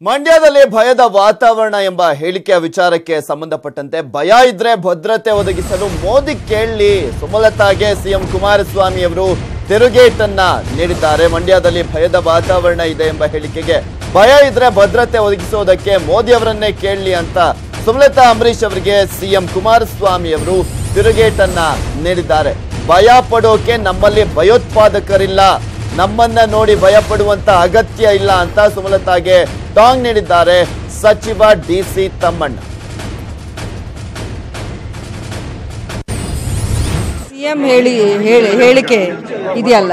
ಮಂಡ್ಯದಲ್ಲಿ ಭಯದ ವಾತಾವರಣ ಎಂಬ ಹೇಳಿಕೆಯ ವಿಚಾರಕ್ಕೆ ಸಂಬಂಧಪಟ್ಟಂತೆ ಭಯ ಇದ್ರೆ ಭದ್ರತೆ ಒದಗಿಸಲು ಮೋದಿ ಕೇಳಲಿ ಸುಮಲತಾಗೆ ಸಿಎಂ ಕುಮಾರಸ್ವಾಮಿ ಅವರು ತಿರುಗೇಟನ್ನ ನೀಡಿದ್ದಾರೆ। ಮಂಡ್ಯದಲ್ಲಿ ಭಯದ ವಾತಾವರಣ ಇದೆ ಎಂಬ ಹೇಳಿಕೆಗೆ ಭಯ ಇದ್ರೆ ಭದ್ರತೆ ಒದಗಿಸೋದಕ್ಕೆ ಮೋದಿ ಅವರನ್ನೇ ಕೇಳಲಿ ಅಂತ ಸುಮಲತಾ ಅಂಬರೀಶ್ ಅವರಿಗೆ ಸಿಎಂ ಕುಮಾರಸ್ವಾಮಿ ಅವರು ತಿರುಗೇಟನ್ನ ನೀಡಿದ್ದಾರೆ। ಭಯ ಪಡೋಕೆ ನಮ್ಮಲ್ಲಿ ಭಯೋತ್ಪಾದಕರಿಲ್ಲ, ನಮ್ಮನ್ನ ನೋಡಿ ಭಯ ಪಡುವಂತ ಅಗತ್ಯ ಇಲ್ಲ ಅಂತ ಸುಮಲತಾಗೆ ಟಾಂಗ್ ನೀಡಿದ್ದಾರೆ ಸಚಿವ ಡಿಸಿ ತಮ್ಮಣ್ಣ। ಸಿಎಂ ಹೇಳಿಕೆ ಇದೆಯಲ್ಲ,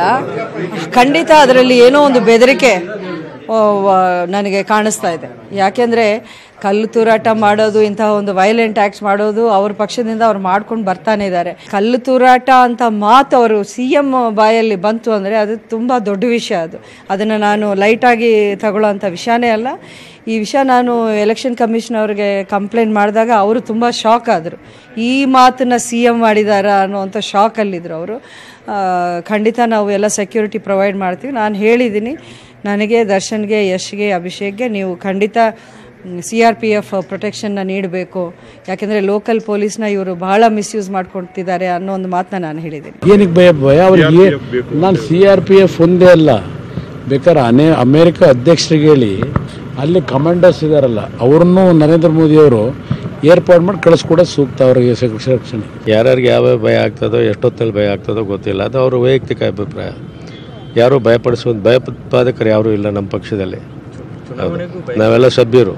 ಖಂಡಿತ ಅದರಲ್ಲಿ ಏನೋ ಒಂದು ಬೆದರಿಕೆ ನನಗೆ ಕಾಣಿಸ್ತಾ ಇದೆ। ಯಾಕೆಂದ್ರೆ ಕಲ್ಲು ತೂರಾಟ ಮಾಡೋದು, ಇಂತಹ ಒಂದು ವೈಲೆಂಟ್ ಆಕ್ಟ್ಸ್ ಮಾಡೋದು ಅವ್ರ ಪಕ್ಷದಿಂದ ಅವ್ರು ಮಾಡ್ಕೊಂಡು ಬರ್ತಾನೆ ಇದ್ದಾರೆ। ಕಲ್ಲು ತೂರಾಟ ಅಂತ ಮಾತು ಅವರು ಸಿಎಂ ಬಾಯಲ್ಲಿ ಬಂತು ಅಂದರೆ ಅದು ತುಂಬ ದೊಡ್ಡ ವಿಷಯ। ಅದನ್ನು ನಾನು ಲೈಟಾಗಿ ತಗೊಳ್ಳೋಂಥ ವಿಷಯನೇ ಅಲ್ಲ। ಈ ವಿಷಯ ನಾನು ಎಲೆಕ್ಷನ್ ಕಮಿಷನ್ ಅವ್ರಿಗೆ ಕಂಪ್ಲೇಂಟ್ ಮಾಡಿದಾಗ ಅವರು ತುಂಬ ಶಾಕ್ ಆದರು, ಈ ಮಾತನ್ನು ಸಿಎಂ ಮಾಡಿದಾರ ಅನ್ನೋವಂಥ ಶಾಕಲ್ಲಿದ್ದರು ಅವರು। ಖಂಡಿತ ನಾವು ಎಲ್ಲ ಸೆಕ್ಯೂರಿಟಿ ಪ್ರೊವೈಡ್ ಮಾಡ್ತೀವಿ। ನಾನು ಹೇಳಿದ್ದೀನಿ, ನನಗೆ ದರ್ಶನ್ಗೆ, ಯಶ್ಗೆ, ಅಭಿಷೇಕ್ಗೆ ನೀವು ಖಂಡಿತ CRPF ಪ್ರೊಟೆಕ್ಷನ್ನ ನೀಡಬೇಕು, ಯಾಕೆಂದರೆ ಲೋಕಲ್ ಪೊಲೀಸ್ನ ಇವರು ಬಹಳ ಮಿಸ್ಯೂಸ್ ಮಾಡ್ಕೊಳ್ತಿದ್ದಾರೆ ಅನ್ನೋ ಒಂದು ಮಾತನ್ನ ನಾನು ಹೇಳಿದ್ದೀನಿ। ಏನಕ್ಕೆ ಭಯ ಅವರಿಗೆ? ನಾನು CRPF ಒಂದೇ ಅಲ್ಲ, ಬೇಕಾದ್ರೆ ಅಮೇರಿಕ ಅಧ್ಯಕ್ಷರಿಗೆ ಹೇಳಿ ಅಲ್ಲಿ ಕಮಾಂಡರ್ಸ್ ಇದಾರಲ್ಲ ಅವ್ರನ್ನೂ ನರೇಂದ್ರ ಮೋದಿ ಅವರು ಏರ್ಪಾಡು ಮಾಡಿ ಕಳಿಸ್ಕೊಡೋದು ಸೂಕ್ತ ಅವರಿಗೆ ರಕ್ಷಣೆ। ಯಾರ್ಯಾರಿಗೆ ಯಾವ್ಯಾವ ಭಯ ಆಗ್ತದೋ, ಎಷ್ಟೊತ್ತಲ್ಲಿ ಭಯ ಆಗ್ತದೋ ಗೊತ್ತಿಲ್ಲ, ಅದು ಅವ್ರ ವೈಯಕ್ತಿಕ ಅಭಿಪ್ರಾಯ। ಯಾರು ಭಯಪಡಿಸುವಂಥ ಭಯೋತ್ಪಾದಕರು ಯಾರೂ ಇಲ್ಲ ನಮ್ಮ ಪಕ್ಷದಲ್ಲಿ, ನಾವೆಲ್ಲ ಸಭ್ಯರು।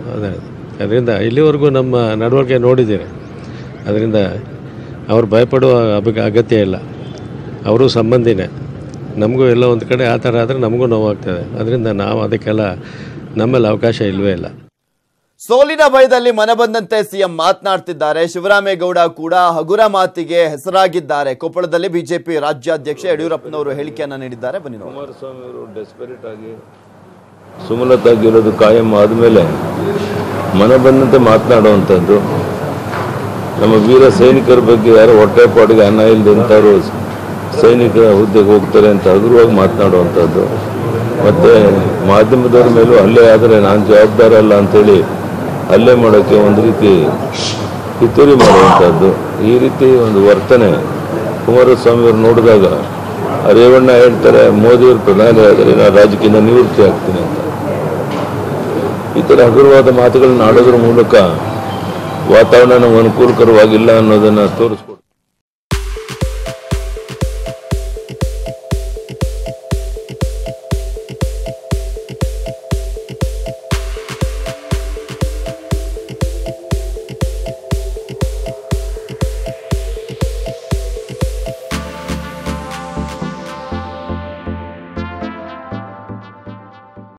ಅದರಿಂದ ಇಲ್ಲಿವರೆಗೂ ನಮ್ಮ ನಡವಳಿಕೆ ನೋಡಿದ್ದೀರಿ, ಅದರಿಂದ ಅವ್ರು ಭಯಪಡುವ ಅಗತ್ಯ ಇಲ್ಲ, ಅವರು ಸಂಬಂಧಿನೇ, ನಮಗೂ ಎಲ್ಲ ಒಂದು ಕಡೆ ಆ ಥರ ಆದರೆ ನಮಗೂ ನೋವಾಗ್ತದೆ, ಅದರಿಂದ ನಾವು ಅದಕ್ಕೆಲ್ಲ ನಮ್ಮಲ್ಲಿ ಅವಕಾಶ ಇಲ್ಲವೇ ಇಲ್ಲ। ಸೋಲಿನ ಭಯದಲ್ಲಿ ಮನ ಬಂದಂತೆ ಸಿಎಂ ಮಾತನಾಡ್ತಿದ್ದಾರೆ। ಶಿವರಾಮೇಗೌಡ ಕೂಡ ಹಗುರ ಮಾತಿಗೆ ಹೆಸರಾಗಿದ್ದಾರೆ। ಕೊಪ್ಪಳದಲ್ಲಿ ಬಿಜೆಪಿ ರಾಜ್ಯಾಧ್ಯಕ್ಷ ಯಡಿಯೂರಪ್ಪನವರು ಹೇಳಿಕೆಯನ್ನ ನೀಡಿದ್ದಾರೆ, ಬನ್ನಿ ನೋಡಿ। ಕುಮಾರಸ್ವಾಮಿ ಅವರು ಡೆಸ್ಪರೇಟ್ ಆಗಿ ಸುಮಲತಾ ಗೆಲ್ಲೋದು ಕಾಯಂ ಆದಮೇಲೆ ಮನ ಬಂದಂತೆ ಮಾತನಾಡುವಂಥದ್ದು, ನಮ್ಮ ವೀರ ಸೈನಿಕರ ಬಗ್ಗೆ ಯಾರು ಹೊಟ್ಟೆಪಾಡಿಗೆ ಅನ್ನ ಇಲ್ಲದಂಥವ್ರು ಸೈನಿಕರ ಹುದ್ದೆಗೆ ಹೋಗ್ತಾರೆ ಅಂತ ಹಗುರವಾಗಿ ಮಾತನಾಡುವಂಥದ್ದು, ಮತ್ತು ಮಾಧ್ಯಮದವ್ರ ಮೇಲೂ ಹಲ್ಲೆ ಆದರೆ ನಾನು ಜವಾಬ್ದಾರ ಅಲ್ಲ ಅಂಥೇಳಿ ಹಲ್ಲೆ ಮಾಡೋಕ್ಕೆ ಒಂದು ರೀತಿ ಪಿತೂರಿ ಮಾಡುವಂಥದ್ದು, ಈ ರೀತಿ ಒಂದು ವರ್ತನೆ ಕುಮಾರಸ್ವಾಮಿಯವರು ನೋಡಿದಾಗ ರೇವಣ್ಣ ಹೇಳ್ತಾರೆ ಮೋದಿಯವರು ಪ್ರಧಾನಿ ಆದರೆ ನಾನು ರಾಜಕೀಯದಿಂದ ನಿವೃತ್ತಿ ಆಗ್ತೀನಿ ಅಂತ। ಈ ಥರ ಹಗುರವಾದ ಮಾತುಗಳನ್ನ ಆಡೋದ್ರ ಮೂಲಕ ವಾತಾವರಣ ನಮ್ಗೆ ಅನುಕೂಲಕರವಾಗಿಲ್ಲ ಅನ್ನೋದನ್ನು ತೋರಿಸ್ಕೊಡ್ತೀವಿ।